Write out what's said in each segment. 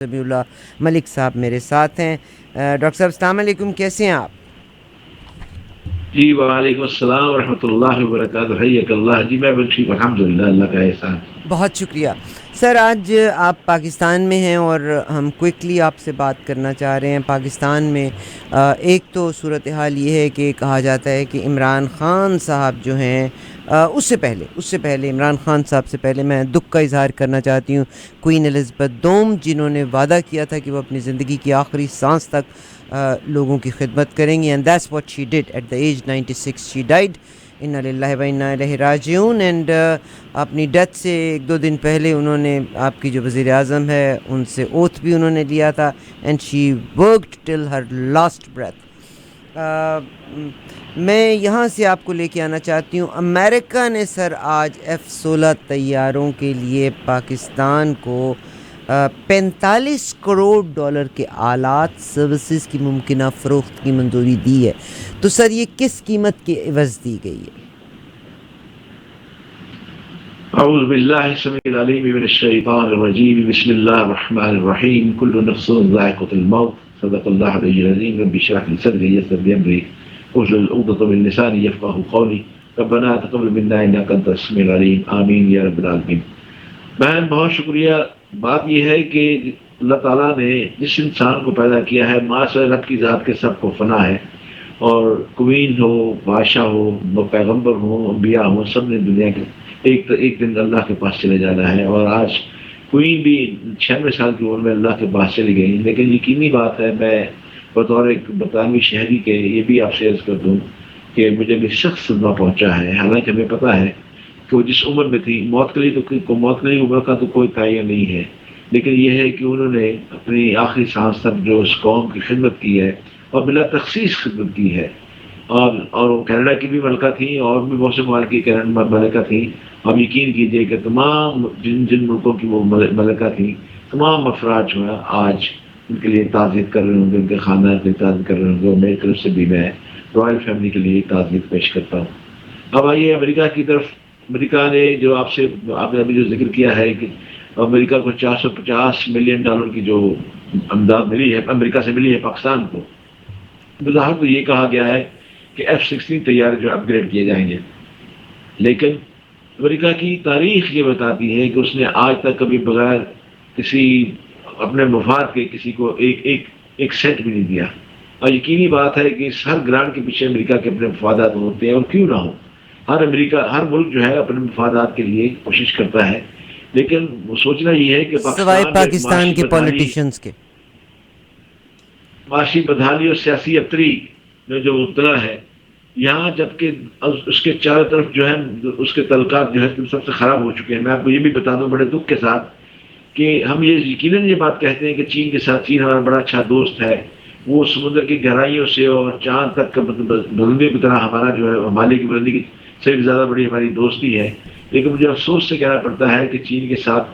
سمیع اللہ ملک صاحب میرے ساتھ ہیں۔ ڈاکٹر صاحب السلام علیکم، کیسے ہیں آپ؟ جی وعلیکم السلام ورحمۃ اللہ وبرکاتہ، حیاک اللہ۔ جی میں بالکل ٹھیک، الحمد للہ، اللہ کا احسان۔ بہت شکریہ سر۔ آج آپ پاکستان میں ہیں اور ہم کوئکلی آپ سے بات کرنا چاہ رہے ہیں۔ پاکستان میں ایک تو صورتحال یہ ہے کہ کہا جاتا ہے کہ عمران خان صاحب جو ہیں اس سے پہلے عمران خان صاحب سے پہلے میں دکھ کا اظہار کرنا چاہتی ہوں کوئین الزبتھ دوم، جنہوں نے وعدہ کیا تھا کہ وہ اپنی زندگی کی آخری سانس تک لوگوں کی خدمت کریں گی، and that's what she did at the age 96 she died, انا للہ و انا الیہ راجعون۔ اینڈ اپنی ڈیتھ سے ایک دو دن پہلے انہوں نے آپ کی جو وزیر اعظم ہے ان سے اوتھ بھی انہوں نے لیا تھا، and she worked till her last breath. میں یہاں سے آپ کو لے کے آنا چاہتی ہوں، امریکہ نے سر آج F-16 طیاروں کے لیے پاکستان کو 45 کروڑ ڈالر کے آلات سروسز کی ممکنہ فروخت کی منظوری دی ہے۔ تو سر یہ کس قیمت کے عوض دی گئی ہے؟ اعوذ باللہ السمیع العلیم من الشیطان الرجیم، بسم اللہ الرحمن الرحیم، کل نفس ذائقۃ الموت، صدق اللہ العلی العظیم۔ رب اشرح لي صدری ويسر لي امری واحلل عقدۃ من لسانی یفقهوا قولی، ربنا تقبل منا انک انت السمیع العلیم، آمین یا رب العالمین۔ بہن بہت شکریہ۔ بات یہ ہے کہ اللہ تعالیٰ نے جس انسان کو پیدا کیا ہے، ماں سے رب کی ذات کے سب کو فنا ہے، اور کوئین ہو، بادشاہ ہو، پیغمبر ہو، انبیاء ہو، سب نے دنیا کے ایک دن اللہ کے پاس چلے جانا ہے، اور آج کوئین بھی 96 سال کی عمر میں اللہ کے پاس چلی گئی۔ لیکن یقینی بات ہے، میں بطور ایک برطانوی شہری کے یہ بھی آپ سے عرض کر دوں کہ مجھے بھی سخت صدمہ پہنچا ہے، حالانکہ ہمیں پتہ ہے کہ وہ جس عمر میں تھی، موت کے لیے عمر کا تو کوئی تعین نہیں ہے، لیکن یہ ہے کہ انہوں نے اپنی آخری سانس تک جو اس قوم کی خدمت کی ہے اور بلا تخصیص خدمت کی ہے، اور وہ کینیڈا کی بھی ملکہ تھیں اور بھی بہت سے ممالک کی ملکہ تھیں۔ آپ یقین کیجئے کہ تمام جن ملکوں کی وہ ملکہ تھیں، تمام افراد جو ہے آج ان کے لیے تعزیت کر رہے ہوں گے، ان کے خاندان کے لیے تعزیت کر رہے ہوں گے، اور میری طرف سے بھی میں رائل فیملی کے لیے تعزیت پیش کرتا ہوں۔ اب آئیے امریکہ کی طرف۔ امریکہ نے جو آپ نے ابھی جو ذکر کیا ہے کہ امریکہ کو 450 ملین ڈالر کی جو امداد ملی ہے، امریکہ سے ملی ہے پاکستان کو، بظاہر تو یہ کہا گیا ہے کہ F-16 طیارے جو اپ گریڈ کیے جائیں گے، لیکن امریکہ کی تاریخ یہ بتاتی ہے کہ اس نے آج تک کبھی بغیر کسی اپنے مفاد کے کسی کو ایک سینٹ بھی نہیں دیا۔ اور یقینی بات ہے کہ اس ہر گرانٹ کے پیچھے امریکہ کے اپنے مفادات ہوتے ہیں، اور کیوں نہ ہو، ہر ملک جو ہے اپنے مفادات کے لیے کوشش کرتا ہے، لیکن وہ سوچنا یہ ہے کہ سوائے پاکستان جو پاکستان کے پولیٹیشینز کے معاشی بدحالی اور سیاسی ابتری میں جو مبتلا ہے یہاں، جبکہ اس کے چاروں طرف جو ہے اس کے تعلقات جو ہے سب سے خراب ہو چکے ہیں۔ میں آپ کو یہ بھی بتا دوں بڑے دکھ کے ساتھ کہ ہم یہ یقیناً یہ بات کہتے ہیں کہ چین کے ساتھ، چین ہمارا بڑا اچھا دوست ہے، وہ سمندر کی گہرائیوں سے اور چاند تک کا بلندی کی طرح ہمارا جو ہے ہمالیہ کی بلندی کی سے بھی زیادہ بڑی ہماری دوستی ہے، لیکن مجھے افسوس سے کہنا پڑتا ہے کہ چین کے ساتھ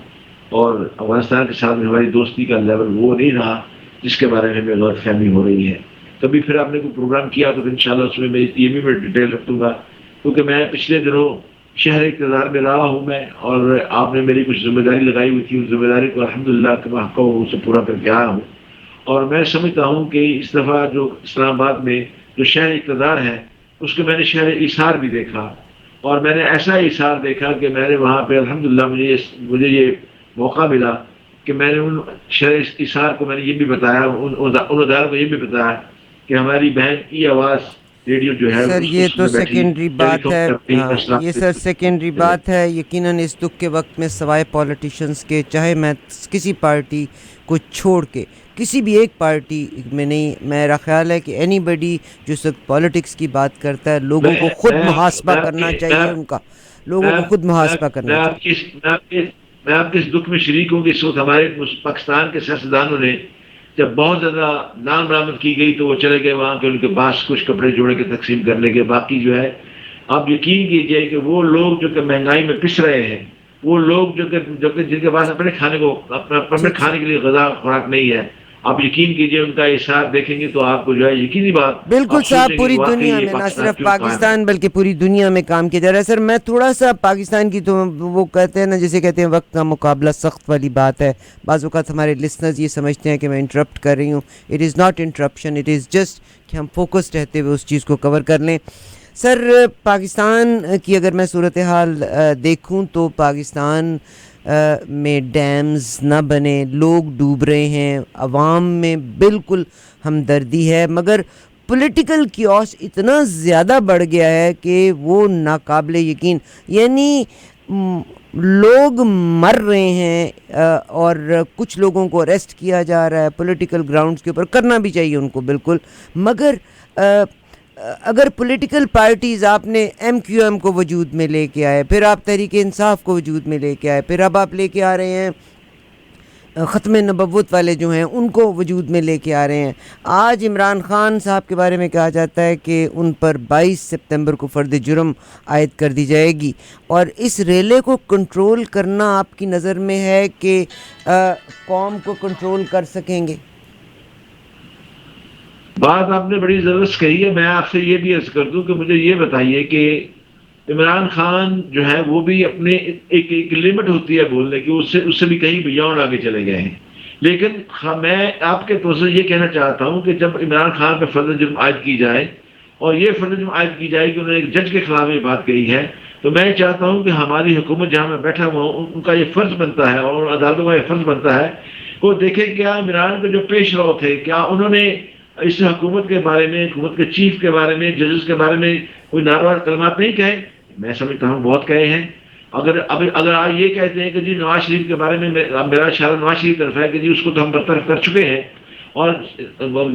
اور افغانستان کے ساتھ ہماری دوستی کا لیول وہ نہیں رہا جس کے بارے میں ہمیں غلط فہمی ہو رہی ہے۔ کبھی پھر آپ نے کوئی پروگرام کیا تو انشاءاللہ اس میں یہ بھی میں ڈیٹیل رکھ دوں گا، کیونکہ میں پچھلے دنوں شہر اقتدار میں رہا ہوں میں، اور آپ نے میری کچھ ذمہ داری لگائی ہوئی تھی، اس ذمہ داری کو الحمدللہ کہ میں حق سے پورا کر کے آیا ہوں، اور میں سمجھتا ہوں کہ اس دفعہ جو اسلام آباد میں جو شہر اقتدار ہے اس کو میں نے شہر ایثار بھی دیکھا، اور میں نے ایسا ایثار دیکھا کہ میں نے وہاں پہ الحمدللہ مجھے یہ موقع ملا کہ میں نے ان شہر ایثار کو میں نے یہ بھی بتایا، ان اداروں کو یہ بھی بتایا کہ ہماری بہن کی آواز ریڈیو جو ہے سر یہ اس تو میں بیٹھی سیکنڈری ٹیلی بات تھاپ ہے، کرتی ہاں یہ سر سیکنڈری بات ہے۔ یقیناً اس دکھ کے وقت میں سوائے پولیٹیشنز کے، چاہے میں کسی پارٹی کو چھوڑ کے کسی بھی ایک پارٹی میں نہیں، میرا خیال ہے کہ اینی بڈی جو اس وقت پالیٹکس کی بات کرتا ہے، لوگوں کو خود محاسبہ کرنا چاہیے، ان کا لوگوں کو خود محاسبہ کرنا چاہیے۔ میں آپ کے اس دکھ میں شریک ہوں کہ اس وقت ہمارے پاکستان کے سیاستدانوں نے جب بہت زیادہ نام برآمد کی گئی تو وہ چلے گئے وہاں کے ان کے پاس کچھ کپڑے جوڑے کے تقسیم کرنے کے، باقی جو ہے آپ یقین کیجئے کہ وہ لوگ جو کہ مہنگائی میں پس رہے ہیں، وہ لوگ جو کہ جن کے پاس اپنے کھانے ٹھیک کے سر، لیے غذا خوراک نہیں ہے، آپ یقین کیجئے ان کا احساس دیکھیں گے تو آپ کو جو ہے یقینی بات بالکل آپ صاحب، سوچیں گے پوری کہ واقعی دنیا یہ میں نہ صرف کیوں قائم ہے۔ پاکستان بلکہ پوری دنیا میں کام کیا جا رہا ہے۔ سر میں تھوڑا سا پاکستان کی، تو وہ کہتے ہیں نا، جسے کہتے ہیں وقت کا مقابلہ سخت والی بات ہے، بعض اوقات ہمارے لسنرز یہ سمجھتے ہیں کہ میں انٹرپٹ کر رہی ہوں، it is not interruption, it is just کہ ہم فوکسڈ رہتے ہوئے اس چیز کو کور کر لیں۔ سر پاکستان کی اگر میں صورتحال دیکھوں تو پاکستان میں ڈیمز نہ بنے، لوگ ڈوب رہے ہیں، عوام میں بالکل ہمدردی ہے، مگر پولیٹیکل کیوس اتنا زیادہ بڑھ گیا ہے کہ وہ ناقابل یقین، یعنی لوگ مر رہے ہیں اور کچھ لوگوں کو اریسٹ کیا جا رہا ہے پولیٹیکل گراؤنڈز کے اوپر، کرنا بھی چاہیے ان کو بالکل، مگر اگر پولیٹیکل پارٹیز، آپ نے ایم کیو ایم کو وجود میں لے کے آئے، پھر آپ تحریک انصاف کو وجود میں لے کے آئے، پھر اب آپ لے کے آ رہے ہیں ختم نبوت والے جو ہیں ان کو وجود میں لے کے آ رہے ہیں۔ آج عمران خان صاحب کے بارے میں کہا جاتا ہے کہ ان پر 22 سپتمبر کو فرد جرم عائد کر دی جائے گی، اور اس ریلے کو کنٹرول کرنا آپ کی نظر میں ہے کہ قوم کو کنٹرول کر سکیں گے؟ بات آپ نے بڑی زبردست کہی ہے۔ میں آپ سے یہ بھی عرض کر دوں کہ مجھے یہ بتائیے کہ عمران خان جو ہے وہ بھی اپنے ایک لمٹ ہوتی ہے بولنے کی، اس سے بھی کہیں بیونڈ آگے چلے گئے ہیں، لیکن میں آپ کے طور سے یہ کہنا چاہتا ہوں کہ جب عمران خان پہ فرد جرم عائد کی جائے، اور یہ فرد جرم عائد کی جائے کہ انہوں نے ایک جج کے خلاف یہ بات کہی ہے، تو میں چاہتا ہوں کہ ہماری حکومت جہاں میں بیٹھا ہوا ہوں ان کا یہ فرض بنتا ہے، اور عدالتوں کا یہ فرض بنتا ہے وہ دیکھیں کیا عمران کے جو پیش رو تھے، کیا انہوں نے اس حکومت کے بارے میں، حکومت کے چیف کے بارے میں، ججز کے بارے میں کوئی ناروا کلمات نہیں کہے؟ میں سمجھتا ہوں بہت کہے ہیں۔ اگر آپ یہ کہتے ہیں کہ جی نواز شریف کے بارے میں میرا اشارہ نواز شریف طرف ہے کہ جی اس کو تو ہم برطرف کر چکے ہیں، اور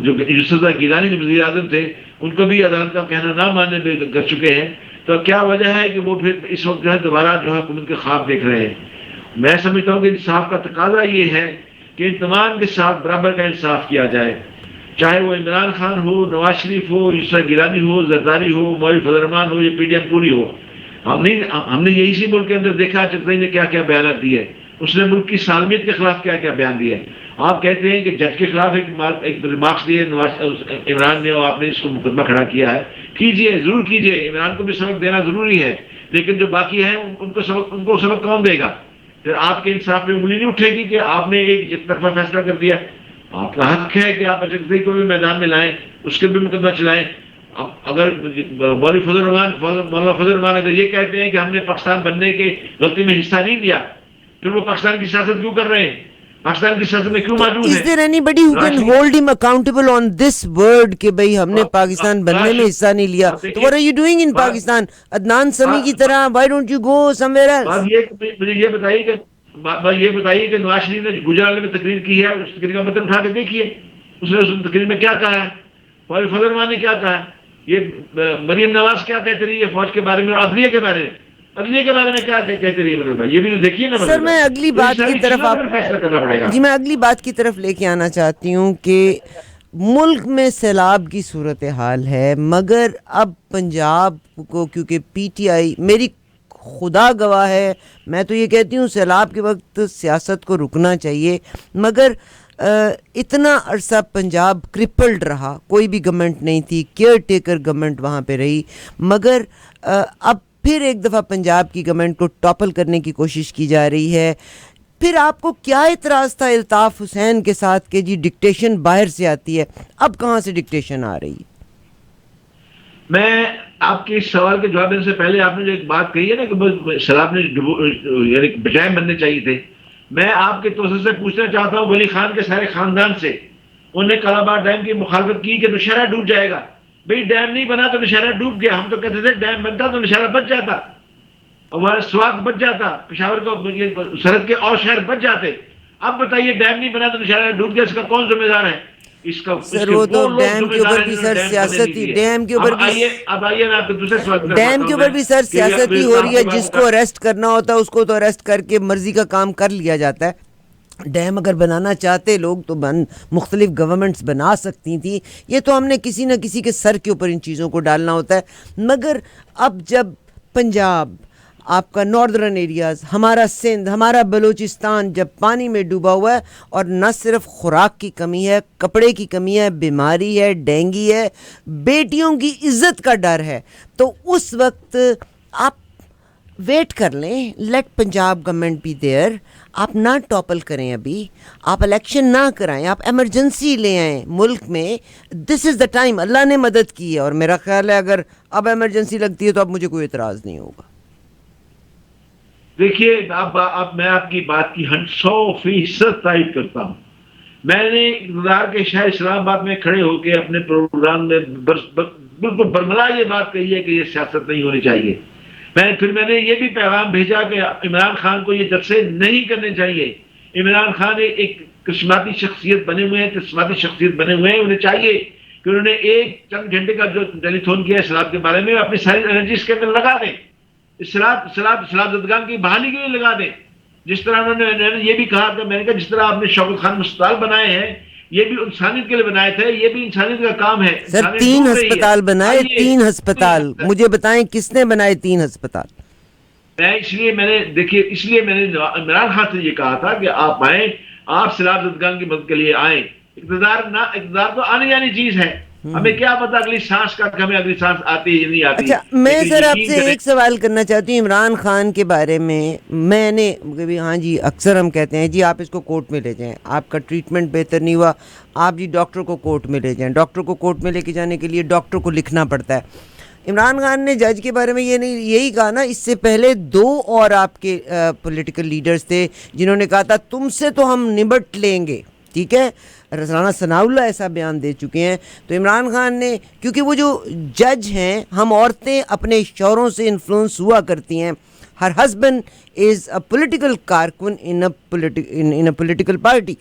جو یوسف گیلانی جو وزیر اعظم تھے ان کو بھی عدالت کا کہنا نہ ماننے پہ کر چکے ہیں، تو کیا وجہ ہے کہ وہ پھر اس وقت جو ہے دوبارہ جو ہے حکومت کے خواب دیکھ رہے ہیں؟ میں سمجھتا ہوں کہ انصاف کا تقاضا یہ ہے کہ ان تمام کے ساتھ برابر کا انصاف کیا جائے، چاہے وہ عمران خان ہو، نواز شریف ہو، یوسف گیلانی ہو، زرداری ہو، مولوی فضل الرحمان ہو، یا پی ڈی ایم پوری ہو۔ ہم نے یہی سی ملک کے اندر دیکھا چکرئی نے کیا کیا بیانات دیے، اس نے ملک کی سالمیت کے خلاف کیا کیا بیان دیے۔ آپ کہتے ہیں کہ جج کے خلاف ایک ریمارکس دیے عمران نے، اور آپ نے اس کو مقدمہ کھڑا کیا ہے، کیجئے، ضرور کیجئے، عمران کو بھی سبق دینا ضروری ہے، لیکن جو باقی ہیں ان کو سبق کون دے گا؟ پھر آپ کے انصاف پہ انگلی نہیں اٹھے گی کہ آپ نے ایک طرفہ فیصلہ کر دیا۔ آپ کا حق ہے کہ آپ چکرئی کو بھی میدان میں لائیں، اس کے بھی مقدمہ چلائیں۔ اگر مولانا فضل الرحمان اگر یہ کہتے ہیں کہ ہم نے پاکستان بننے کے غلطی میں حصہ نہیں لیا، پھر وہ پاکستان کی سیاست کیوں کر رہے ہیں؟ پاکستان کی سیاست میں کیوں موجود Is ہے؟ there anybody who can hold him accountable on this word کہ بھئی ہم نے پاکستان بننے میں حصہ نہیں لیا؟ تو what are you doing in Pakistan؟ Adnan سمیع کی طرح why don't you go somewhere else؟ مجھے یہ بتائیے کہ نواز شریف نے گجرات میں تقریر کی ہے، اس تقریر کا متن اٹھا کے دیکھیے، اس نے اس تقریر میں کیا کہا ہے، مولانا فضل الرحمان نے کیا کہا ہے، یہ مریم نواز کیا کہتے رہی ہے فوج کے بارے میں، اور عدلیہ کے بارے میں کیا کہتے رہی ہے، یہ بھی دیکھیے نا۔ سر میں اگلی بات کی طرف فیصلہ کرنا پڑے گا۔ میں اگلی بات کی طرف لے کے آنا چاہتی ہوں کہ ملک میں سیلاب کی صورتحال ہے، مگر اب پنجاب کو، کیونکہ پی ٹی آئی، میری خدا گواہ ہے، میں تو یہ کہتی ہوں سیلاب کے وقت سیاست کو رکنا چاہیے، مگر اتنا عرصہ پنجاب کرپلڈ رہا، کوئی بھی گورنمنٹ نہیں تھی، کیئر ٹیکر گورنمنٹ وہاں پہ رہی، مگر اب پھر ایک دفعہ پنجاب کی گورنمنٹ کو ٹاپل کرنے کی کوشش کی جا رہی ہے۔ پھر آپ کو کیا اعتراض تھا الطاف حسین کے ساتھ کہ جی ڈکٹیشن باہر سے آتی ہے؟ اب کہاں سے ڈکٹیشن آ رہی ہے؟ میں آپ کے اس سوال کے جواب دینے سے پہلے آپ نے جو ایک بات کہی ہے نا کہ سیلاب نے یعنی بجائے بننے چاہیے تھے، میں آپ کے توسط سے پوچھنا چاہتا ہوں ولی خان کے سارے خاندان سے، انہوں نے کالاباغ ڈیم کی مخالفت کی کہ نوشہرہ ڈوب جائے گا، بھئی ڈیم نہیں بنا تو نوشہرہ ڈوب گیا، ہم تو کہتے تھے ڈیم بنتا تو نوشہرہ بچ جاتا، ہمارا سوات بچ جاتا، پشاور کو سرحد کے اور شہر بچ جاتے۔ اب بتائیے ڈیم نہیں بنا تو نوشہرہ ڈوب گیا، اس کا کون ذمہ دار ہے؟ اس کا سر وہ تو ڈیم کے اوپر بھی سر سیاست ہی، ڈیم کے اوپر بھی، اب آئیے نا آپ کو دوسرے سوال پہ، ڈیم کے اوپر بھی سر سیاست ہی ہو رہی ہے، جس کو اریسٹ کرنا ہوتا ہے اس کو تو اریسٹ کر کے مرضی کا کام کر لیا جاتا ہے۔ ڈیم اگر بنانا چاہتے لوگ تو مختلف گورنمنٹس بنا سکتی تھیں، یہ تو ہم نے کسی نہ کسی کے سر کے اوپر ان چیزوں کو ڈالنا ہوتا ہے، مگر اب جب پنجاب آپ کا ناردرن ایریاز، ہمارا سندھ، ہمارا بلوچستان جب پانی میں ڈوبا ہوا ہے، اور نہ صرف خوراک کی کمی ہے، کپڑے کی کمی ہے، بیماری ہے، ڈینگی ہے، بیٹیوں کی عزت کا ڈر ہے، تو اس وقت آپ ویٹ کر لیں، let Punjab government be there. آپ نہ ٹاپل کریں، ابھی آپ الیکشن نہ کرائیں، آپ ایمرجنسی لے آئیں ملک میں. دس از دا ٹائم. اللہ نے مدد کی ہے، اور میرا خیال ہے اگر اب ایمرجنسی لگتی ہے تو اب مجھے کوئی اعتراض نہیں ہوگا. دیکھیے اب میں آپ کی بات کی 100% تائید کرتا ہوں. میں نے اقتدار کے شہر اسلام آباد میں کھڑے ہو کے اپنے پروگرام میں بالکل برملا یہ بات کہی ہے کہ یہ سیاست نہیں ہونی چاہیے. پھر میں نے یہ بھی پیغام بھیجا کہ عمران خان کو یہ جلسے نہیں کرنے چاہیے. عمران خان ایک کرشماتی شخصیت بنے ہوئے ہیں، انہیں چاہیے کہ انہوں نے ایک چند گھنٹے کا جو ٹیلی تھون کیا اسلام کے بارے میں، اپنی ساری انرجی اس کے اندر لگا دیں. اسلام زدگان کی بحالی کے لیے لگا دیں. جس طرح انہوں نے یہ بھی کہا کہ میں نے کہا جس طرح آپ نے شوکت خان مستعار بنائے ہیں، یہ بھی انسانیت کے لیے بنائے تھے، یہ بھی انسانیت کا کام ہے. سر 3 ہسپتال بنائے، 3 ہسپتال. مجھے بتائیں کس نے بنائے 3 ہسپتال؟ اس لیے میں نے عمران خان سے یہ کہا تھا کہ آپ آئیں، آپ سیلاب زدگان کی مدد کے لیے آئیں. اقتدار تو آنے جانی چیز ہے. ہمیں کیا پتا اگلی سانس کا، ہمیں اگلی سانس آتی ہے یا نہیں آتی. اچھا، میں سر آپ سے ایک سوال کرنا چاہتی ہوں عمران خان کے بارے میں. میں نے ہاں جی، اکثر ہم کہتے ہیں جی آپ اس کو کورٹ میں لے جائیں، آپ کا ٹریٹمنٹ بہتر نہیں ہوا، آپ جی ڈاکٹر کو کورٹ میں لے جائیں. ڈاکٹر کو کورٹ میں لے کے جانے کے لیے ڈاکٹر کو لکھنا پڑتا ہے. عمران خان نے جج کے بارے میں یہی کہا نا. اس سے پہلے 2 اور آپ کے پولیٹیکل لیڈرز تھے جنہوں نے کہا تھا تم سے تو ہم نبٹ لیں گے. ٹھیک ہے، رانا ثناء اللہ ایسا بیان دے چکے ہیں. تو عمران خان نے، کیونکہ وہ جو جج ہیں، ہم عورتیں اپنے شوہروں سے انفلوئنس ہوا کرتی ہیں. Her husband is a political کارکن ان اے پولیٹیکل پارٹی.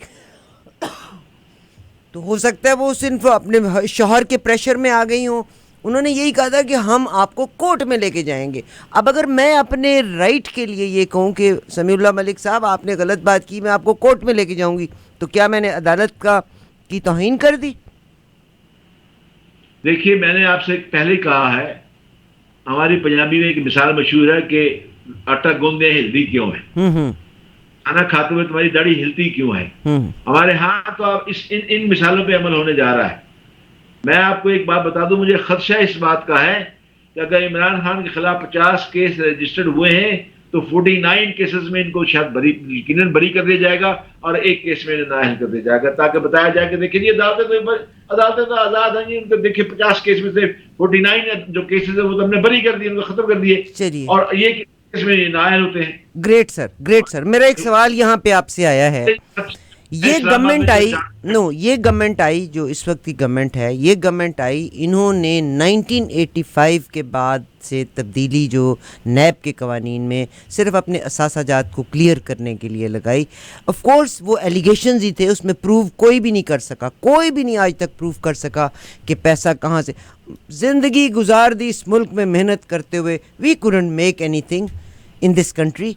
تو ہو سکتا ہے وہ صرف اپنے شوہر کے پریشر میں آ گئی ہوں. انہوں نے یہی کہا تھا کہ ہم آپ کو کورٹ میں لے کے جائیں گے. اب اگر میں اپنے رائٹ کے لیے یہ کہوں کہ سمیع اللہ ملک صاحب آپ نے غلط بات کی، میں آپ کو کورٹ میں لے کے جاؤں گی، تو کیا میں نے عدالت کی توہین کر دی؟ دیکھیے میں نے آپ سے پہلے کہا ہے، ہماری پنجابی میں ایک مثال مشہور ہے کہ آٹا گوندے ہلدی کیوں ہے، کھانا کھاتے ہوئے تمہاری داڑھی ہلتی کیوں ہے. ہمارے ہاں تو اب ان مثالوں پہ عمل ہونے جا رہا ہے. میں آپ کو ایک بات بتا دوں، مجھے خدشہ اس بات کا ہے کہ اگر عمران خان کے خلاف 50 کیس رجسٹرڈ ہوئے ہیں تو 49 کیسز میں ان کو شاید یقیناً بری کر دیا جائے گا، اور ایک کیس میں نااہل کر دیا جائے گا، تاکہ بتایا جائے کہ دیکھیں یہ عدالتیں تو آزاد ہیں، ان کو دیکھیں 50 کیس میں سے 49 جو کیسز ہیں وہ تو ہم نے بری کر دیے، ان کو ختم کر دیے، اور یہ کیس میں نااہل ہوتے ہیں. گریٹ سر. میرا ایک سوال یہاں پہ آپ سے آیا ہے. یہ گورنمنٹ آئی جو اس وقت کی گورنمنٹ ہے، یہ گورنمنٹ آئی، انہوں نے 1985 کے بعد سے تبدیلی جو نیب کے قوانین میں صرف اپنے اثاثہ جات کو کلیئر کرنے کے لیے لگائی. آف کورس وہ ایلیگیشنز ہی تھے، اس میں پروو کوئی بھی نہیں کر سکا، کوئی بھی نہیں آج تک پروو کر سکا کہ پیسہ کہاں سے. زندگی گزار دی اس ملک میں محنت کرتے ہوئے. وی couldn't make any thing in this country.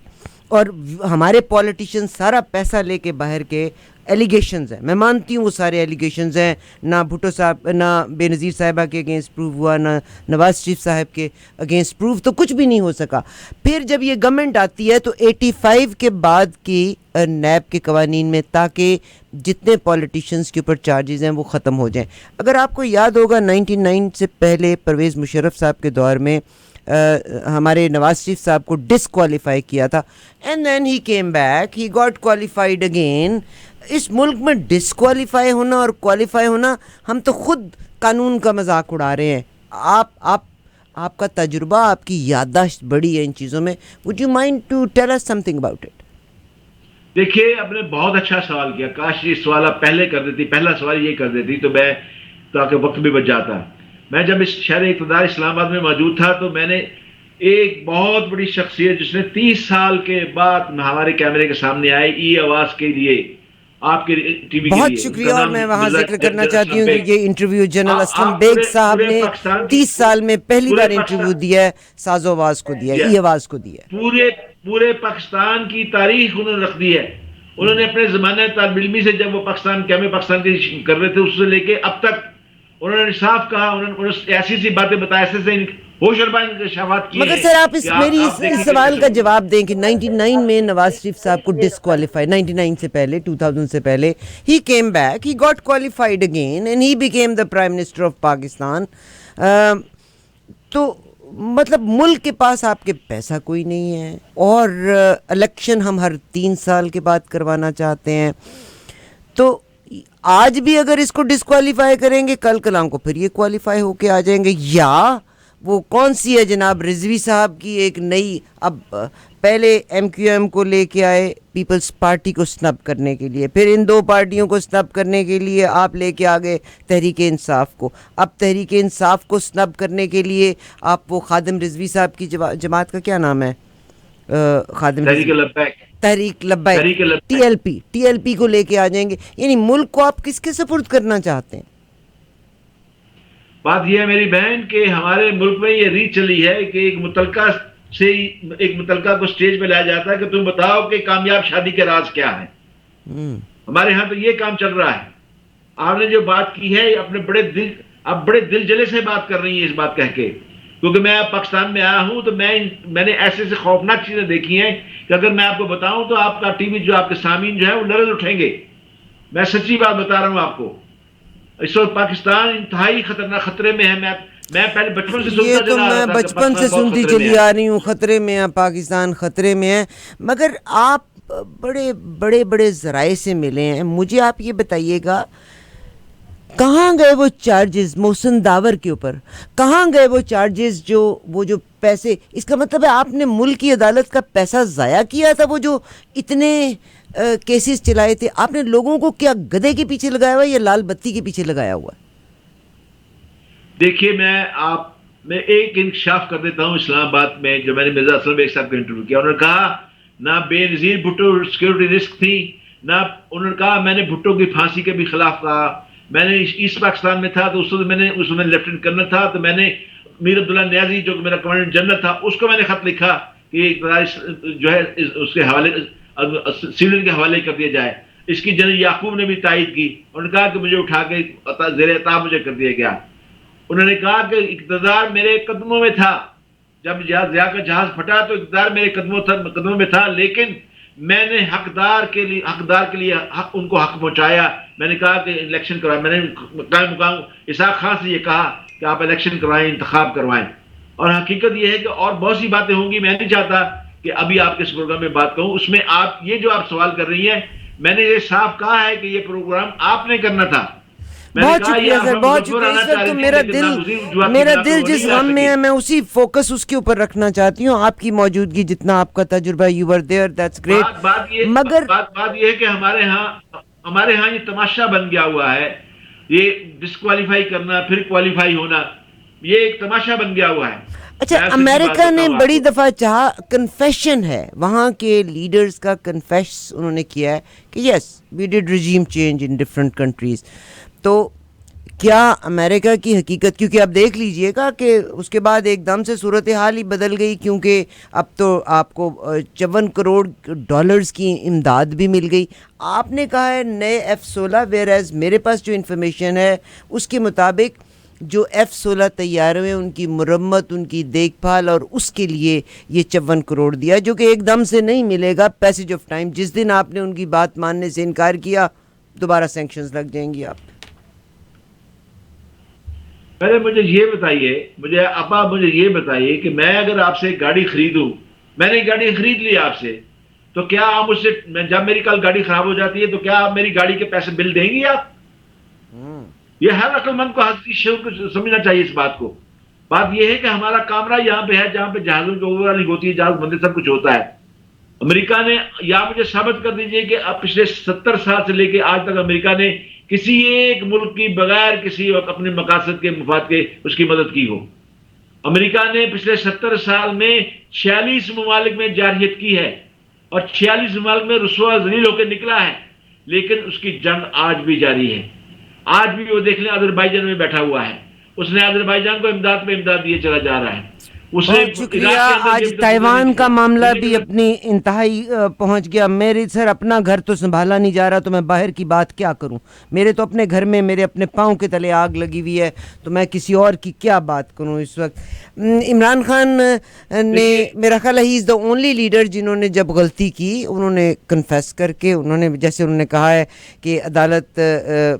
اور ہمارے پولیٹیشین سارا پیسہ لے کے باہر کے ایلیگیشنز ہیں. میں مانتی ہوں وہ سارے ایلیگیشنز ہیں، نہ بھٹو صاحب، نہ بے نظیر صاحبہ کے اگینسٹ پروو ہوا، نہ نواز شریف صاحب کے اگینسٹ پروو، تو کچھ بھی نہیں ہو سکا. پھر جب یہ گورنمنٹ آتی ہے تو 85 کے بعد کی نیب کے قوانین میں تاکہ جتنے پولیٹیشنز کے اوپر چارجز ہیں وہ ختم ہو جائیں. اگر آپ کو یاد ہوگا 99 سے پہلے پرویز مشرف صاحب کے دور میں ہمارے نواز شریف صاحب کو ڈسکوالیفائی کیا تھا، and then he came back, he got qualified again. اس ملک میں ڈسکوالیفائی ہونا اور کوالیفائی ہونا، ہم تو خود قانون کا مذاق اڑا رہے ہیں. آپ کا تجربہ، آپ کی یادداشت بڑی ہے ان چیزوں میں. Would you mind to tell us something about it? دیکھیے آپ نے بہت اچھا سوال کیا، کاش یہ سوال آپ پہلے کر دیتی، پہلا سوال یہ کر دیتی تو میں تاکہ وقت بھی بچ جاتا. میں جب اس شہر اقتدار اسلام آباد میں موجود تھا تو میں نے ایک بہت بڑی شخصیت جس نے 30 سال کے بعد ہمارے کیمرے کے سامنے آئے ای آواز کے لیے، آپ کے ٹی وی کے لیے، بہت شکریہ. اور میں وہاں ذکر کرنا چاہتی ہوں کہ یہ انٹرویو جنرل اسلم بیگ صاحب نے 30 سال میں پہلی بار انٹرویو دیا ہے، ساز و آواز کو دیا ہے، ای آواز کو دیا ہے. پورے پاکستان کی تاریخ انہوں نے رکھ دی ہے. انہوں نے اپنے زمانے طالب علمی سے، جب وہ کیمرے پاکستان کی کر رہے تھے، اس سے لے کے اب تک انہوں نے صاف کہا، انہوں نے ایسی سی باتیں بتائی، ایسے ہوش اور بائن انکشافات کیے مگر ہیں سر آپ میری آپ دیکھیں اس کہ سوال کا جواب دیں کہ 99 میں نواز شریف صاحب کو ڈسکوالیفائی، 99 سے پہلے 2000 سے پہلے ہی came back, he got qualified again and he became the prime minister of Pakistan. تو مطلب ملک کے پاس آپ کے پیسہ کوئی نہیں ہے اور الیکشن ہم ہر 3 سال کے بعد کروانا چاہتے ہیں. تو آج بھی اگر اس کو ڈسکوالیفائی کریں گے کل کلام کو پھر یہ کوالیفائی ہو کے آ جائیں گے. یا وہ کون سی ہے جناب رضوی صاحب کی ایک نئی، اب پہلے ایم کیو ایم کو لے کے آئے پیپلز پارٹی کو سنب کرنے کے لیے، پھر ان 2 پارٹیوں کو سنب کرنے کے لیے آپ لے کے آگے تحریک انصاف کو، اب تحریک انصاف کو سنب کرنے کے لیے آپ وہ خادم رضوی صاحب کی جماعت کا کیا نام ہے، خادم تحریک رضوی، لبیک، تحریک لبیک، تحریک ٹی لبیک. ایل پی کو لے کے آ جائیں گے. یعنی ملک کو آپ کس کے سپرد کرنا چاہتے ہیں؟ بات یہ ہے میری بہن کہ ہمارے ملک میں یہ ریت چلی ہے کہ ایک متعلقہ کو سٹیج پہ لایا جاتا ہے کہ تم بتاؤ کہ کامیاب شادی کے راز کیا ہے. ہمارے ہاں تو یہ کام چل رہا ہے. آپ نے جو بات کی ہے اپنے بڑے دل جلے سے بات کر رہی ہیں اس بات کہہ کے، کیونکہ میں پاکستان میں آیا ہوں تو میں نے ایسے خوفناک چیزیں دیکھی ہیں کہ اگر میں آپ کو بتاؤں تو آپ کا ٹی وی جو آپ کے سامعین جو ہے وہ لرز اٹھیں گے. میں سچی بات بتا رہا ہوں آپ کو. اس وقت پاکستان انتہائی خطرناک خطرے میں ہے. میں پہلے بچپن سے یہ سنتا تو چلا آ رہا میں تھا کہ بچپن سے پاکستان بہت سنتی خطرے میں چلی ہے. آ رہی ہوں خطرے میں ہے پاکستان، خطرے میں ہے. مگر آپ بڑے ذرائع سے ملے ہیں، مجھے آپ یہ بتائیے گا کہاں گئے وہ چارجز محسن داور کے اوپر، کہاں گئے وہ چارجز وہ جو پیسے، اس کا مطلب ہے آپ نے ملک کی عدالت کا پیسہ ضائع کیا تھا. وہ جو اتنے کیسز چلائے تھے آپ نے لوگوں کو کیا گدھے کے پیچھے لگایا ہوا یا لال بتی کے پیچھے لگایا ہوا ہے؟ دیکھیے میں ایک انکشاف کر دیتا ہوں. اسلام آباد میں جو میں نے مرزا اسلم بیگ صاحب کا انٹرویو کیا، انہوں نے کہا نہ بے نظیر بھٹو سیکورٹی رسک تھی، نہ انہوں نے کہا میں نے بھٹو کی پھانسی کے بھی خلاف کہا. میں نے ایسٹ پاکستان میں تھا تو اس میں لیفٹیننٹ کرنل تھا تو میں نے میر عبداللہ نیازی جو کہ میرا کمانڈنٹ جنرل تھا اس کو میں نے خط لکھا کہ جو ہے اس کے حوالے سیولین کے حوالے کر دیا جائے. اس کی جنرل یعقوب نے بھی تائید کی. انہوں نے کہا کہ مجھے اٹھا کے زیر عطاب مجھے کر دیا گیا. انہوں نے کہا کہ اقتدار میرے قدموں میں تھا، جب ضیاء کا جہاز پھٹا تو اقتدار میرے قدموں میں تھا، لیکن میں نے حقدار کے لیے ان کو حق پہنچایا. میں نے کہا کہ الیکشن کروایا. میں نے قائم مقام اسحاق خان سے یہ کہا کہ آپ الیکشن کروائیں، انتخاب کروائیں. اور حقیقت یہ ہے کہ اور بہت سی باتیں ہوں گی. میں نہیں چاہتا کہ ابھی آپ کے اس پروگرام میں بات کروں. اس میں یہ جو آپ سوال کر رہی ہیں، میں نے یہ صاف کہا ہے کہ یہ پروگرام آپ نے کرنا تھا. بہت شکریہ سر، بہت شکریہ. اس وقت تو میرا دل جس غم میں ہے میں اسی فوکس اس کے اوپر رکھنا چاہتی ہوں. آپ کی موجودگی، جتنا آپ کا تجربہ، you were there, that's great. بات یہ ہے کہ ہمارے ہاں یہ تماشا بن گیا ہوا ہے. یہ ڈسکوالیفائی کرنا پھر کوالیفائی ہونا، یہ ایک تماشا بن گیا ہوا ہے. اچھا، امریکہ نے بڑی دفعہ چاہا، کنفیشن ہے وہاں کے لیڈرز کا، کنفیس انہوں نے کیا ہے کہ yes we did regime change in different countries. تو کیا امریکہ کی حقیقت، کیونکہ اب دیکھ لیجئے گا کہ اس کے بعد ایک دم سے صورتحال ہی بدل گئی، کیونکہ اب تو آپ کو 54 کروڑ ڈالرز کی امداد بھی مل گئی. آپ نے کہا ہے نئے F-16، ویئر ایز میرے پاس جو انفارمیشن ہے اس کے مطابق جو F-16 طیارے ہیں ان کی مرمت، ان کی دیکھ بھال، اور اس کے لیے یہ 54 کروڑ دیا، جو کہ ایک دم سے نہیں ملے گا، پیسج آف ٹائم. جس دن آپ نے ان کی بات ماننے سے انکار کیا دوبارہ سینکشنز لگ جائیں گی. آپ پہلے مجھے یہ بتائیے کہ میں اگر آپ سے گاڑی خریدوں، میں نے گاڑی خرید لی آپ سے، تو کیا آپ مجھ سے، جب میری کل گاڑی خراب ہو جاتی ہے تو کیا آپ میری گاڑی کے پیسے بل دیں گی؟ آپ یہ ہر عقل مند کو سمجھنا چاہیے اس بات کو. بات یہ ہے کہ ہمارا کامرہ یہاں پہ ہے جہاں پہ جہازوں کی اوورہالنگ ہوتی ہے، جہاز بندے سب کچھ ہوتا ہے. امریکہ نے، یا مجھے ثابت کر دیجئے کہ اب پچھلے 70 سال سے لے کے آج تک امریکہ نے کسی ایک ملک کی بغیر کسی اپنے مقاصد کے مفاد کے اس کی مدد کی ہو. امریکہ نے پچھلے 70 سال میں 46 ممالک میں جارحیت کی ہے اور 46 ممالک میں رسوا ذلیل ہو کے نکلا ہے، لیکن اس کی جنگ آج بھی جاری ہے. آج بھی وہ دیکھ لیں آذربائیجان میں بیٹھا ہوا ہے، اس نے آذربائیجان کو امداد پہ امداد دیے چلا جا رہا ہے. بہت شکریہ. آج تائیوان کا معاملہ بھی اپنی انتہائی پہنچ گیا. میرے سر اپنا گھر تو سنبھالا نہیں جا رہا تو میں باہر کی بات کیا کروں. میرے تو اپنے گھر میں میرے اپنے پاؤں کے تلے آگ لگی ہوئی ہے تو میں کسی اور کی کیا بات کروں اس وقت. عمران خان نے میرا خیال ہے ہی از دا اونلی لیڈر جنہوں نے جب غلطی کی انہوں نے کنفیس کر کے انہوں نے جیسے انہوں نے کہا ہے کہ عدالت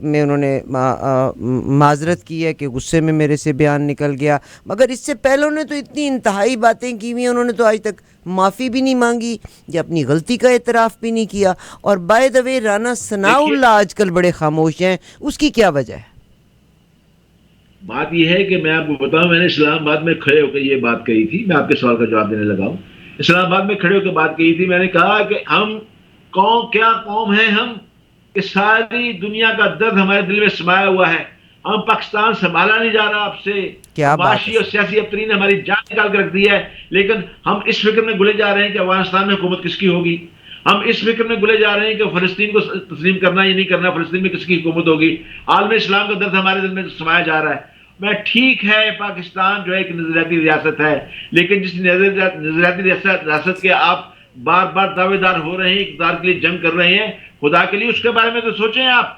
میں انہوں نے معذرت کی ہے کہ غصے میں میرے سے بیان نکل گیا. مگر اس سے پہلے انہوں نے تو اتنی انتہائی باتیں کی ہوئی ہیں. انہوں نے تو آج تک معافی بھی نہیں مانگی یا اپنی غلطی کا اعتراف بھی نہیں کیا. اور بائی دا وے رانا ثناء اللہ آج کل بڑے خاموش ہیں. اس کی کیا وجہ ہے؟ بات یہ ہے کہ میں آپ کو بتاؤں میں نے اسلام آباد میں کھڑے ہو کے یہ بات کہی تھی. میں آپ کے سوال کا جواب دینے لگا ہوں. اسلام آباد میں کھڑے ہو کے بات کہی تھی. میں نے کہا کہ ہم کیا قوم ہیں ہم کہ ساری دنیا کا درد ہمارے دل میں سمایا ہوا ہے. ہم پاکستان سنبھالا نہیں جا رہا آپ سے. معاشی اور سیاسی ابتری نے ہماری جان نکال کے رکھ دی ہے. لیکن ہم اس فکر میں گلے جا رہے ہیں کہ افغانستان میں حکومت کس کی ہوگی. ہم اس فکر میں گلے جا رہے ہیں کہ فلسطین کو تسلیم کرنا یا نہیں کرنا, فلسطین میں کس کی حکومت ہوگی. عالم اسلام کا درد ہمارے دل میں سمایا جا رہا ہے. میں ٹھیک ہے پاکستان جو ہے ایک نظریاتی ریاست ہے, لیکن جس نظریاتی ریاست کے آپ بار بار دعوے دار ہو رہے ہیں, اقتدار کے لیے جنگ کر رہے ہیں, خدا کے لیے اس کے بارے میں تو سوچیں آپ.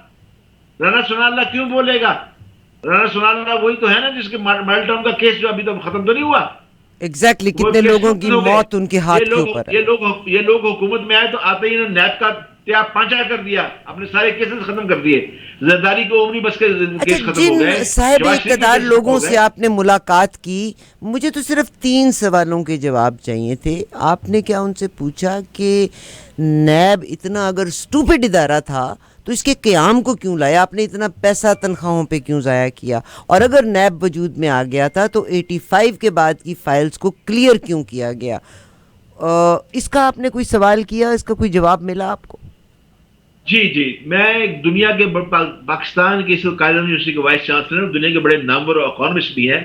رانا ثناء اللہ کیوں بولے گا؟ رانا ثناء اللہ وہی تو ہے نا جس کے ماڈل ٹاؤن کا کیس جو ابھی تو ختم تو نہیں ہوا. ایگزیکٹلی کتنے لوگوں کی موت ان کے ہاتھ کے اوپر ہے. یہ لوگ حکومت میں آئے تو آتے ہی نیب کا تیاب پانچا کر دیا, اپنے سارے کیسز ختم کر دیے. زرداری کو عمری بس کے کیس ختم ہو گئے. جن صاحب اقتدار لوگوں سے آپ نے ملاقات کی, مجھے تو صرف 3 سوالوں کے جواب چاہیے تھے. آپ نے کیا ان سے پوچھا کہ نیب اتنا اگر اسٹوپڈ ادارہ تھا تو اس کے قیام کو کیوں لایا, آپ نے اتنا پیسہ تنخواہوں پہ کیوں ضائع کیا, اور اگر نیب وجود میں آ گیا تھا تو 85 کے بعد کی فائلز کو کلیئر کیوں کیا گیا؟ اس کا آپ نے کوئی سوال کیا, اس کا کوئی جواب ملا آپ کو؟ جی میں دنیا کے پاکستان کے قائد یونیورسٹی کے وائس چانسلر ہوں. دنیا کے بڑے نامور اکانومسٹ بھی ہیں.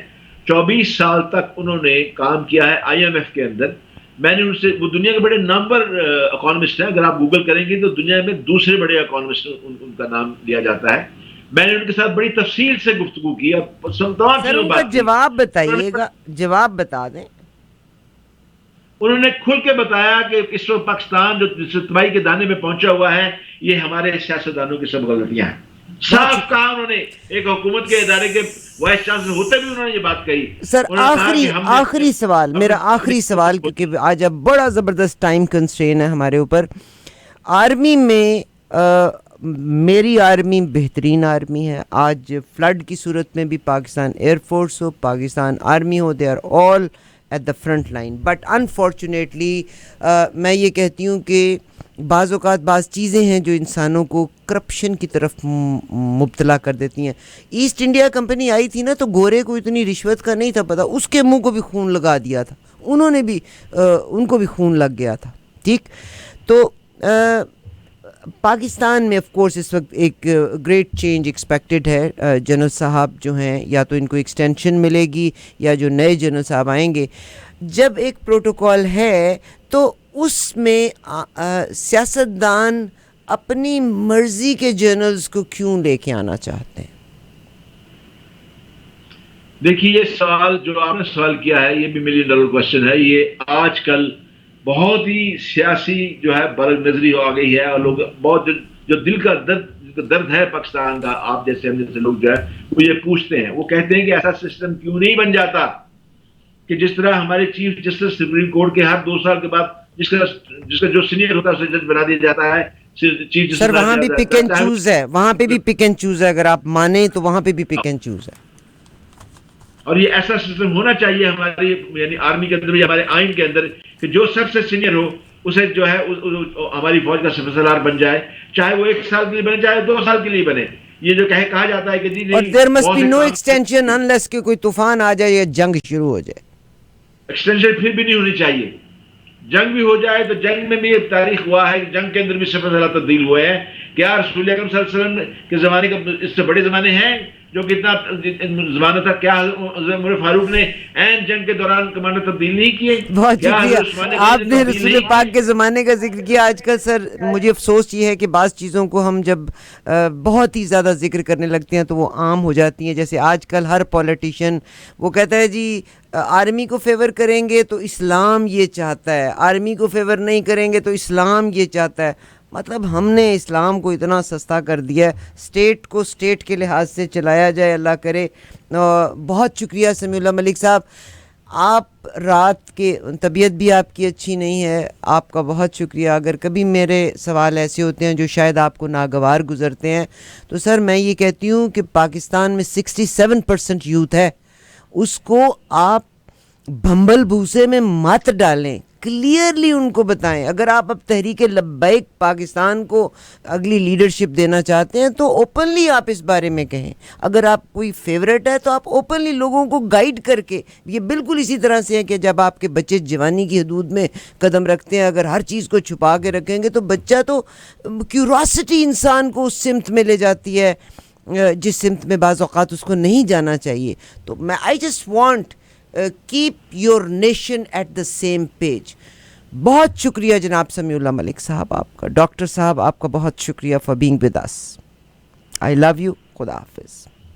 24 سال تک انہوں نے کام کیا ہے IMF کے اندر. میں نے ان سے, وہ دنیا کے بڑے نمبر اکانومسٹ ہیں, اگر آپ گوگل کریں گے تو دنیا میں دوسرے بڑے اکانومسٹ ان کا نام لیا جاتا ہے. میں نے ان کے ساتھ بڑی تفصیل سے گفتگو کی. اب تمام چیزوں کا جواب بتائیے گا, جواب بتا دیں. انہوں نے کھل کے بتایا کہ اس وقت پاکستان جو تباہی کے دانے میں پہنچا ہوا ہے یہ ہمارے سیاستدانوں کی سب غلطیاں ہیں. صاف کہا انہوں نے. ایک حکومت کے ادارے کے وائس چانسلر ہوتے بھی انہوں نے یہ بات کہی. سر آخری سوال, میرا آخری سوال, کیونکہ آج اب بڑا زبردست ٹائم کنسٹرین ہے ہمارے اوپر. آرمی میں میری آرمی بہترین آرمی ہے. آج فلڈ کی صورت میں بھی پاکستان ایئر فورس ہو, پاکستان آرمی ہو, they are all at the front line. But unfortunately میں یہ کہتی ہوں کہ بعض اوقات بعض چیزیں ہیں جو انسانوں کو کرپشن کی طرف مبتلا کر دیتی ہیں. ایسٹ انڈیا کمپنی آئی تھی نا, تو گورے کو اتنی رشوت کا نہیں تھا پتہ, اس کے منہ کو بھی خون لگا دیا تھا, انہوں نے بھی ان کو بھی خون لگ گیا تھا. ٹھیک, تو پاکستان میں آف کورس اس وقت ایک گریٹ چینج ایکسپیکٹڈ ہے. جنرل صاحب جو ہیں یا تو ان کو ایکسٹینشن ملے گی یا جو نئے جنرل صاحب آئیں گے. جب ایک پروٹوکول ہے تو اس میں سیاستدان اپنی مرضی کے جرنلز کو کیوں لے کے آنا چاہتے ہیں؟ دیکھیے یہ سوال جو آپ نے سوال کیا ہے یہ بھی $1 ملین کوشچن ہے. یہ آج کل بہت ہی سیاسی جو ہے برگ نظری آ گئی ہے, اور لوگ بہت جو دل کا درد ہے پاکستان کا, آپ جیسے ہم جیسے لوگ جو ہے وہ یہ پوچھتے ہیں. وہ کہتے ہیں کہ ایسا سسٹم کیوں نہیں بن جاتا کہ جس طرح ہمارے چیف جسٹس سپریم کورٹ کے ہر 2 سال کے بعد جس کا جو سینئر ہوتا ہے اسے جج بنا دیا جاتا ہے. سر وہاں بھی پک اینڈ چوز ہے, وہاں پہ بھی پک اینڈ چوز ہے, اگر آپ مانیں تو وہاں پہ بھی پک اینڈ چوز ہے. اور یہ ایسا سسٹم ہونا چاہیے ہماری یعنی آرمی کے اندر یا ہمارے آئین کے اندر کہ جو سب سے سینئر ہو اسے جو ہے ہماری فوج کا سپہ سالار بن جائے, چاہے وہ 1 سال کے لیے بنے چاہے 2 سال کے لیے بنے. یہ جو کہا جاتا ہے کہ جی اور there must be no extension unless کہ کوئی طوفان آ جائے یا جنگ شروع ہو جائے. ایکسٹینشن پھر بھی نہیں ہونی چاہیے. جنگ بھی ہو جائے تو جنگ میں بھی ایک تاریخ ہوا ہے, جنگ کے اندر بھی سپہ سالار تبدیل ہوئے ہیں, کیا رسول اکرم صلی اللہ علیہ وسلم کے زمانے کا اس سے بڑے زمانے ہیں جو کتنا زمانہ تھا؟ کیا عمر فاروق نے عین جنگ کے دوران کمانڈر تبدیل نہیں کیے؟ بہت شکریہ، آپ نے رسول پاک کے زمانے کا ذکر کیا. آج کل سر مجھے افسوس یہ ہے کہ بعض چیزوں کو ہم جب بہت ہی زیادہ ذکر کرنے لگتے ہیں تو وہ عام ہو جاتی ہیں. جیسے آج کل ہر پولیٹیشین وہ کہتا ہے جی آرمی کو فیور کریں گے تو اسلام یہ چاہتا ہے، آرمی کو فیور نہیں کریں گے تو اسلام یہ چاہتا ہے. مطلب ہم نے اسلام کو اتنا سستا کر دیا ہے، اسٹیٹ کو اسٹیٹ کے لحاظ سے چلایا جائے، اللہ کرے. بہت شکریہ سمیع اللہ ملک صاحب. آپ رات کے طبیعت بھی آپ کی اچھی نہیں ہے، آپ کا بہت شکریہ. اگر کبھی میرے سوال ایسے ہوتے ہیں جو شاید آپ کو ناگوار گزرتے ہیں تو سر میں یہ کہتی ہوں کہ پاکستان میں 67% یوتھ ہے، اس کو آپ بھنبل بھوسے میں مت ڈالیں، کلیئرلی ان کو بتائیں. اگر آپ اب تحریک لبیک پاکستان کو اگلی لیڈرشپ دینا چاہتے ہیں تو اوپنلی آپ اس بارے میں کہیں. اگر آپ کوئی فیوریٹ ہے تو آپ اوپنلی لوگوں کو گائیڈ کر کے، یہ بالکل اسی طرح سے ہے کہ جب آپ کے بچے جوانی کی حدود میں قدم رکھتے ہیں، اگر ہر چیز کو چھپا کے رکھیں گے تو بچہ تو کیوریاسٹی انسان کو اس سمت میں لے جاتی ہے جس سمت میں بعض اوقات اس کو نہیں جانا چاہیے. تو میں I just want keep your nation at the same page. بہت شکریہ جناب سمیع اللہ ملک صاحب آپ کا. ڈاکٹر صاحب آپ کا بہت شکریہ for being with us. I love you. خدا حافظ.